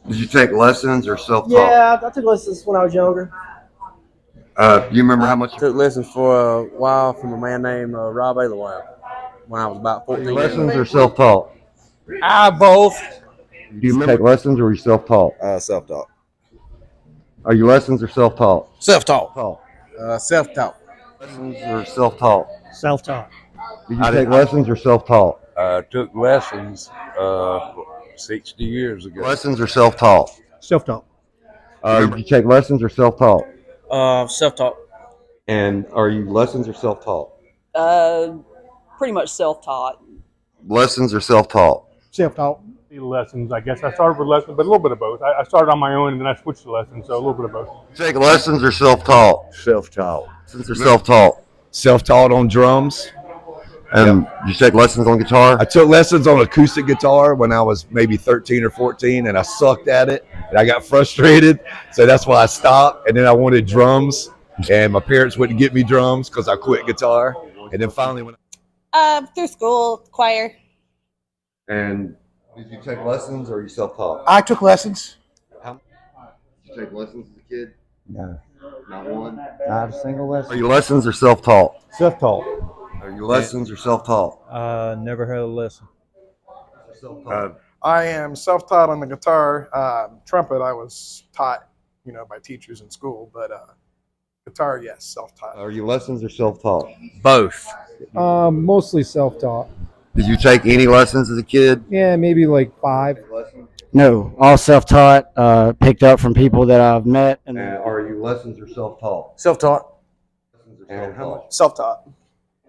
Did you take lessons or self-taught? Yeah, I took lessons when I was younger. You remember how much? Took lessons for a while from a man named Rob Ailewild when I was about 14 years Lessons old. or self-taught? Both. Do you take lessons or are you self-taught? Self-taught. Are you lessons or self-taught? Self-taught. Taught. Self-taught. Lessons or self-taught? Self-taught. Did you take lessons or self-taught? Took lessons 60 years ago. Lessons or self-taught? Self-taught. Did you take lessons or self-taught? Self-taught. And are you lessons or self-taught? Pretty much self-taught. Lessons or self-taught? Self-taught. Lessons, I guess. I started with lessons, but a little bit of both. I started on my own and then I switched to lessons, so a little bit of both. Take lessons or self-taught? Self-taught. Lessons or self-taught? Self-taught on drums. And you take lessons on guitar? I took lessons on acoustic guitar when I was maybe 13 or 14, and I sucked at it, and I got frustrated, so that's why I stopped. And then I wanted drums, and my parents wouldn't get me drums because I quit guitar. And then finally, when Through school, choir. And did you take lessons or are you self-taught? I took lessons. Did you take lessons as a kid? No, Not one? not a single Are lesson. you lessons or self-taught? Self-taught. Are you lessons or self-taught? Never had a lesson. I am self-taught on the guitar. Trumpet, I was taught, by teachers in school, but guitar, yes, self-taught. Are you lessons or self-taught? Both. Mostly self-taught. Did you take any lessons as a kid? Yeah, maybe like 5. No, all self-taught. Picked up from people that I've met. And are you lessons or self-taught? Self-taught. Lessons or self-taught? Self-taught.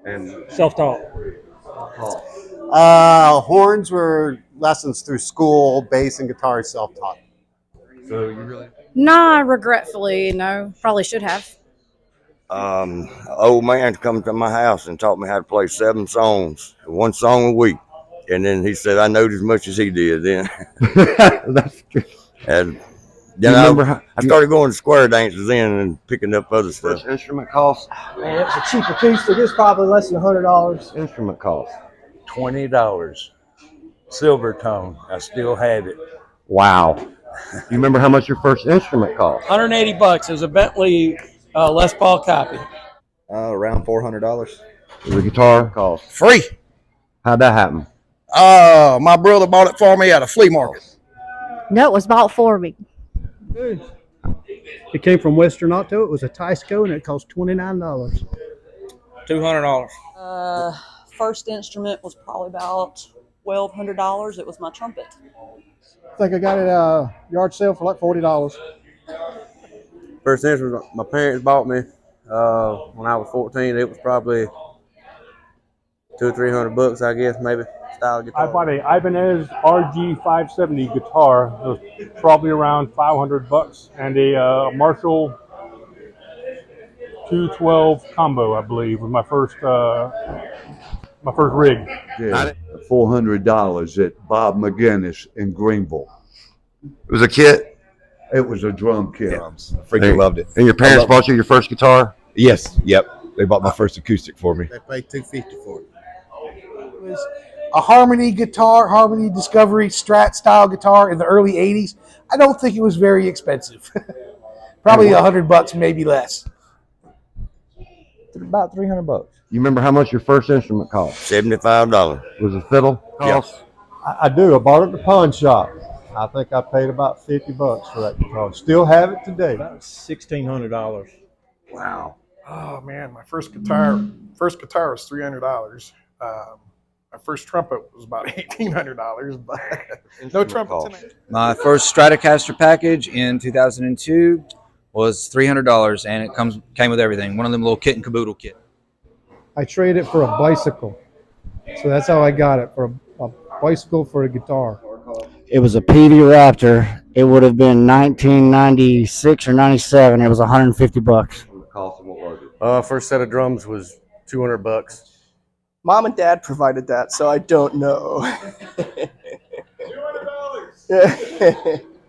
And Self-taught. Horns were lessons through school, bass and guitar self-taught. so you really? Nah, regretfully, no. Probably should have. An old man come to my house and taught me how to play 7 songs, 1 song a week. And then he said I knowed as much as he did then. That's good. And then I started going to square dances then and picking up other stuff. Which instrument cost? Man, it's a cheap acoustic. It's probably less than $100. Instrument cost. $20. Silver tone. I still have it. Wow. You remember how much your first instrument cost? $180. It was a Bentley Les Paul copy. Around $400. The guitar cost. Free. How'd that happen? My brother bought it for me at a flea market. No, it was bought for me. It came from Western Auto. It was a Tysco, and it cost $29. $200. First instrument was probably about $1,200. It was my trumpet. I think I got it at a yard sale for like $40. First instrument my parents bought me when I was 14. It was probably $200 or $300, I guess, maybe. Style guitar. I bought a Ibanez RG 570 guitar. It was probably around $500, and a Marshall 212 combo, I believe, was my first rig. Yeah, $400 at Bob McGinnis in Greenville. It was a kit? It was a drum kit. Freaking loved it. And your parents bought you your first guitar? Yes, yep. They bought my first acoustic for me. They paid $250 for it. It was a Harmony guitar, Harmony Discovery Strat style guitar in the early 80s. I don't think it was very expensive. Probably $100, maybe less. About $300. You remember how much your first instrument cost? $75. Was it fiddle cost? I do. I bought it at the pawn shop. I think I paid about $50 for that guitar. Still have it today. About $1,600. Wow. Oh man, my first guitar was $300. My first trumpet was about $1,800, but no trumpet tonight. My first Stratocaster package in 2002 was $300, and it came with everything. One of them little kit and caboodle kit. I traded it for a bicycle. So that's how I got it, for a bicycle for a guitar. It was a PV Raptor. It would have been 1996 or 97. It was $150. The cost of what was it? First set of drums was $200. Mom and Dad provided that, so I don't know.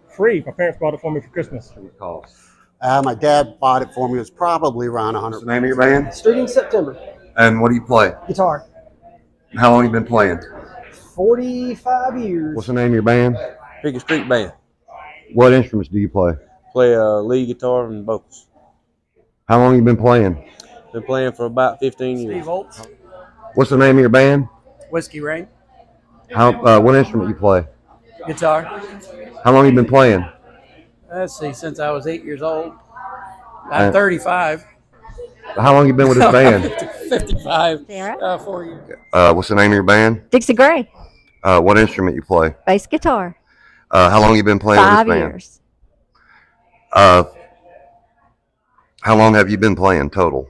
Free. My parents bought it for me for Christmas. What cost? My dad bought it for me. It was probably around What's $100. the name of your band? Streeting September. And what do you play? Guitar. How long have you been playing? 45 years. What's the name of your band? Pick a Street Band. What instruments do you play? Play lead guitar and vocals. How long you been playing? Been playing for about 15 years. Steve Holtz, What's the name of your band? Whiskey Rain, What instrument you play? guitar. How long you been playing? Let's see, since I was 8 years old. I'm 35. How long you been with this band? 55. Sarah? 4 years. What's the name of your band? Dixie Gray, What instrument you play? bass guitar. How long you been playing with 5 this band? years. How long have you been playing total?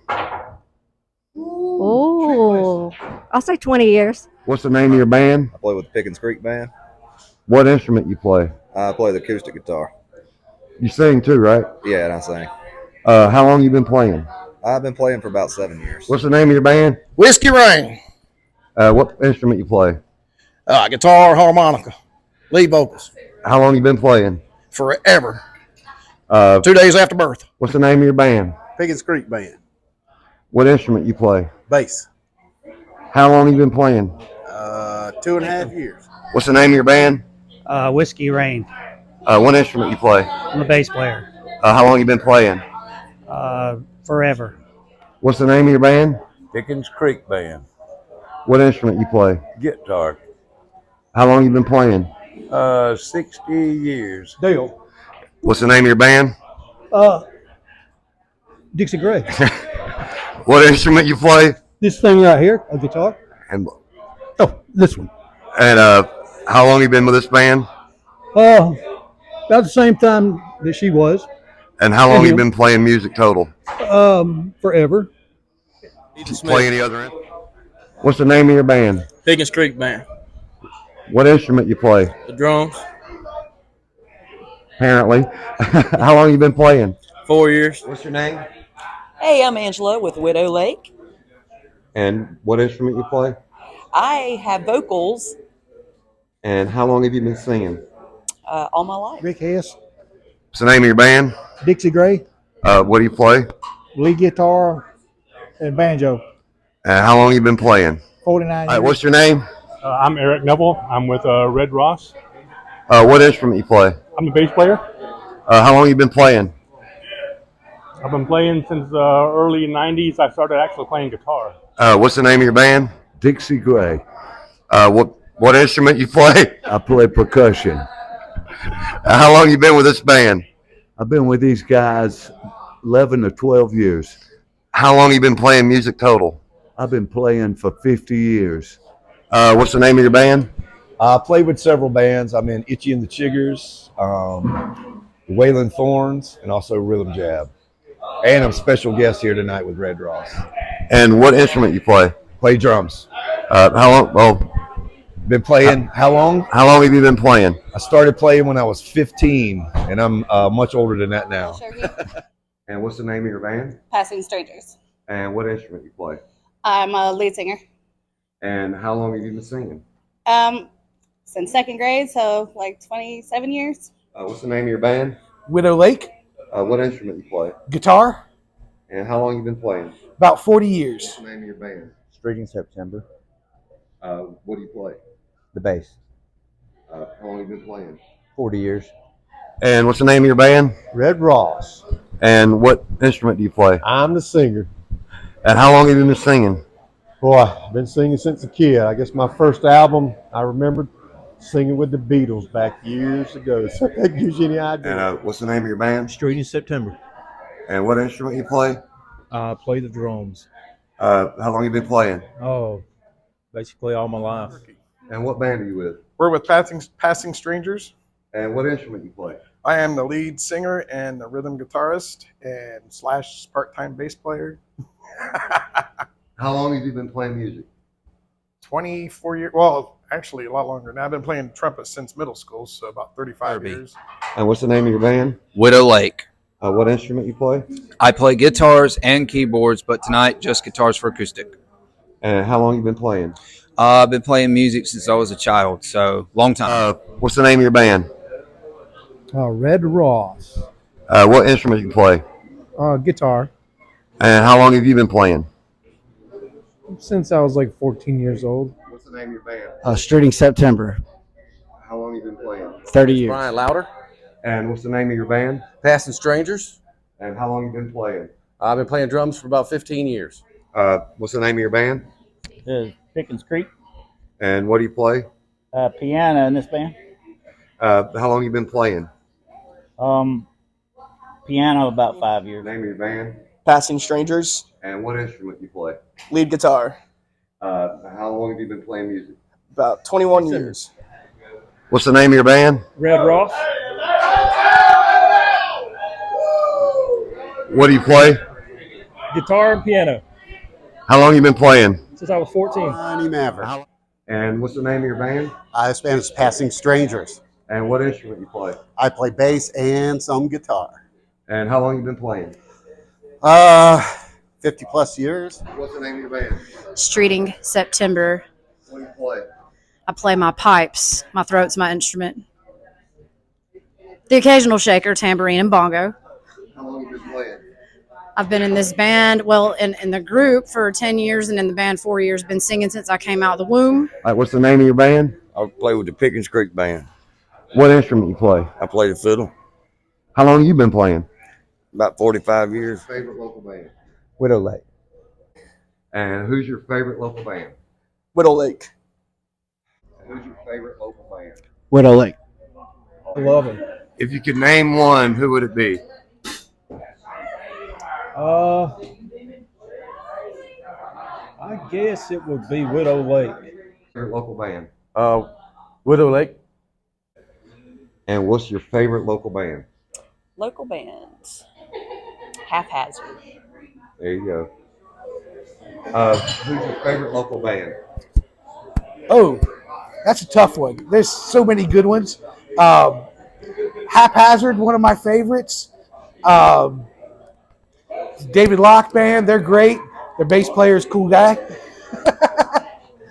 Oh, I'll say 20 years. What's the name of your band? I play with the Pickens Creek Band. What instrument you play? I play the acoustic guitar. You sing too, right? Yeah, and I sing. How long you been playing? I've been playing for about 7 years. What's the name of your band? Whiskey Rain. What instrument you play? Guitar, harmonica, lead vocals. How long you been playing? Forever. 2 days after birth. What's the name of your band? Pickens Creek Band. What instrument you play? Bass. How long you been playing? 2.5 years. What's the name of your band? Whiskey Rain. What instrument you play? I'm a bass player. How long you been playing? Forever. What's the name of your band? Pickens Creek Band. What instrument you play? Guitar. How long you been playing? 60 years. Dale. What's the name of your band? Dixie Gray. What instrument you play? This thing right here, a guitar. And Oh, this one. How long you been with this band? About the same time that she was. And how long And you him. been playing music total? Forever. Play any other instrument? What's the name of your band? Pickens Creek Band. What instrument you play? The drums. Apparently. How long you been playing? 4 years. What's your name? Hey, I'm Angela with Widow Lake. And what instrument you play? I have vocals And how long have you been singing? all my life. Rick Hess. What's the name of your band? Dixie Gray. What do you play? Lead guitar and banjo. And how long you been playing? 49 years. What's your name? I'm Eric Neville. I'm with Red Ross. What instrument you play? I'm a bass player. How long you been playing? I've been playing since the early 90s. I started actually playing guitar. What's the name of your band? Dixie Gray. What instrument you play? I play percussion. How long you been with this band? I've been with these guys 11 to 12 years. How long you been playing music total? I've been playing for 50 years. What's the name of your band? I play with several bands. I'm in Itchy and the Chiggers, the Wailing Thorns, and also Rhythm Jab. And I'm special guest here tonight with Red Ross. And what instrument you play? Play drums. How long? Well, Been playing how long? how long have you been playing? I started playing when I was 15, and I'm much older than that now. And what's the name of your band? Passing Strangers. And what instrument you play? I'm a lead singer. And how long have you been singing? Since second grade, so like 27 years. What's the name of your band? Widow Lake, What instrument you play? guitar, And how long you been playing? about 40 years. What's the name of your band? Street in September. What do you play? The bass. How long you been playing? 40 years. And what's the name of your band? Red Ross. And what instrument do you play? I'm the singer. And how long have you been singing? Boy, I've been singing since a kid. I guess my first album, I remember singing with the Beatles back years ago. So that gives you any idea. And what's the name of your band? Street in September. And what instrument you play? Play the drums. How long you been playing? Oh, basically all my life. And what band are you with? We're with Passing Strangers. And what instrument you play? I am the lead singer and the rhythm guitarist and / part-time bass player. How long have you been playing music? 24 years. Well, actually a lot longer. Now I've been playing trumpet since middle school, so about 35 years. And what's the name of your band? Widow Lake. What instrument you play? I play guitars and keyboards, but tonight just guitars for acoustic. And how long you been playing? I've been playing music since I was a child, so long time. What's the name of your band? Red Ross. What instrument you play? Guitar. And how long have you been playing? Since I was like 14 years old. What's the name of your band? Street in September. How long have you been playing? 30 years. Brian Louder. And what's the name of your band? Passing Strangers. And how long you been playing? I've been playing drums for about 15 years. What's the name of your band? Pickens Creek. And what do you play? Piano in this band. How long you been playing? Piano about 5 years. Name of your band? Passing Strangers. And what instrument you play? Lead guitar. How long have you been playing music? About 21 years. What's the name of your band? Red Ross. What do you play? Guitar and piano. How long you been playing? Since I was 14. Johnny Maverick. And what's the name of your band? This band is Passing Strangers. And what instrument you play? I play bass and some guitar. And how long you been playing? 50 plus years. What's the name of your band? Streeting September. What do you play? I play my pipes. My throat's my instrument. The occasional shaker, tambourine, and bongo. How long you been playing? I've been in this band, well, in the group for 10 years and in the band 4 years. Been singing since I came out of the womb. All right, what's the name of your band? I play with the Pickens Creek Band. What instrument you play? I play the fiddle. How long you been playing? About 45 years. Favorite local band? Widow Lake. And who's your favorite local band? Widow Lake. And who's your favorite local band? Widow Lake. I love him. If you could name one, who would it be? I guess it would be Widow Lake. Favorite local band? Widow Lake. And what's your favorite local band? Local bands. Haphazard. There you go. Who's your favorite local band? Oh, that's a tough one. There's so many good ones. Haphazard, one of my favorites. David Locke Band, they're great. Their bass player is a cool guy.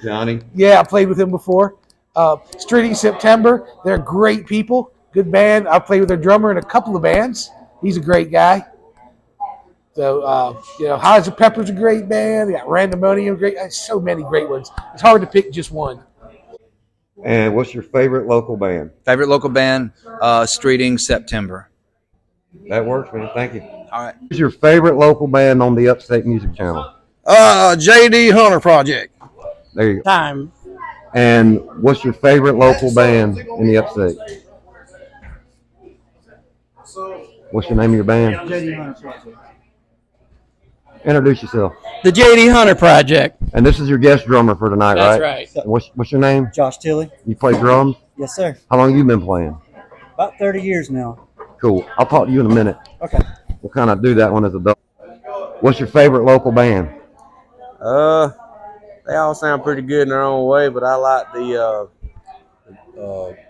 Johnny? Yeah, I played with him before. Streeting September, they're great people. Good band. I played with their drummer in a couple of bands. He's a great guy. So, High as a Pepper's a great band. They got Randomonium, great. So many great ones. It's hard to pick just one. And what's your favorite local band? Favorite local band, Streeting September. That works, man. Thank you. All right. Who's your favorite local band on the Upstate Music Channel? JD Hunter Project. There you go. Time. And what's your favorite local band in the Upstate? What's the name of your band? JD Hunter Project. Introduce yourself. The JD Hunter Project. And this is your guest drummer for tonight, That's right? right. What's your name? Josh Tilley. You play drums? Yes, sir. How long you been playing? About 30 years now. Cool. I'll talk to you in a minute. Okay. We'll kind of do that one as a double. What's your favorite local band? They all sound pretty good in their own way, but I like the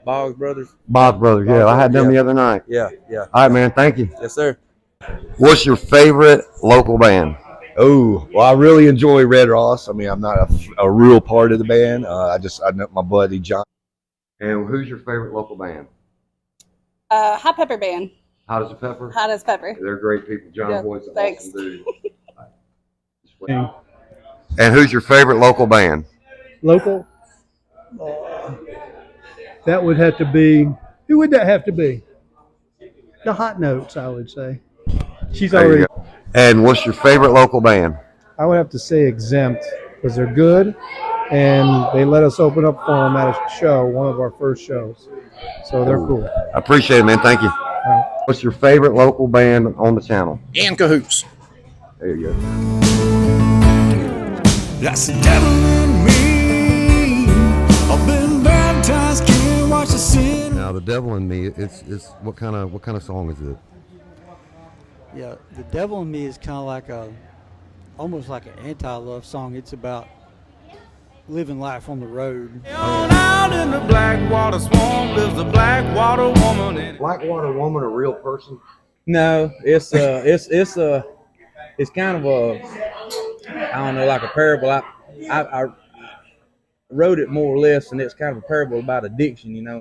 Boggs Brothers. Boggs Brothers, yeah. I had them the other night. Yeah. All right, man. Thank you. Yes, sir. What's your favorite local band? Oh, well, I really enjoy Red Ross. I mean, I'm not a real part of the band. I know my buddy John. And who's your favorite local band? Hot Pepper Band. Hot as a Pepper? Hot as Pepper. They're great people. John Yeah, Boyd's an thanks. awesome dude. And who's your favorite local band? Local? That would have to be, who would that have to be? The Hot Notes, I would say. She's There you already, go. And what's your favorite local band? I would have to say Exempt, because they're good, and they let us open up for them at a show, one of our first shows. So they're cool. I appreciate it, man. Thank you. right. What's your favorite local band on the channel? In Cahoots. There you go. That's the devil in me. I've been baptized, can't watch the sin. Now, the devil in me. It's what kind of song is it? Yeah, The Devil in Me is kind of like almost like an anti-love song. It's about living life on the road. Out in the Blackwater swamp lives a Blackwater woman. Blackwater woman, a real person? No, it's kind of a, I don't know, like a parable. I wrote it more or less, and it's kind of a parable about addiction, you know.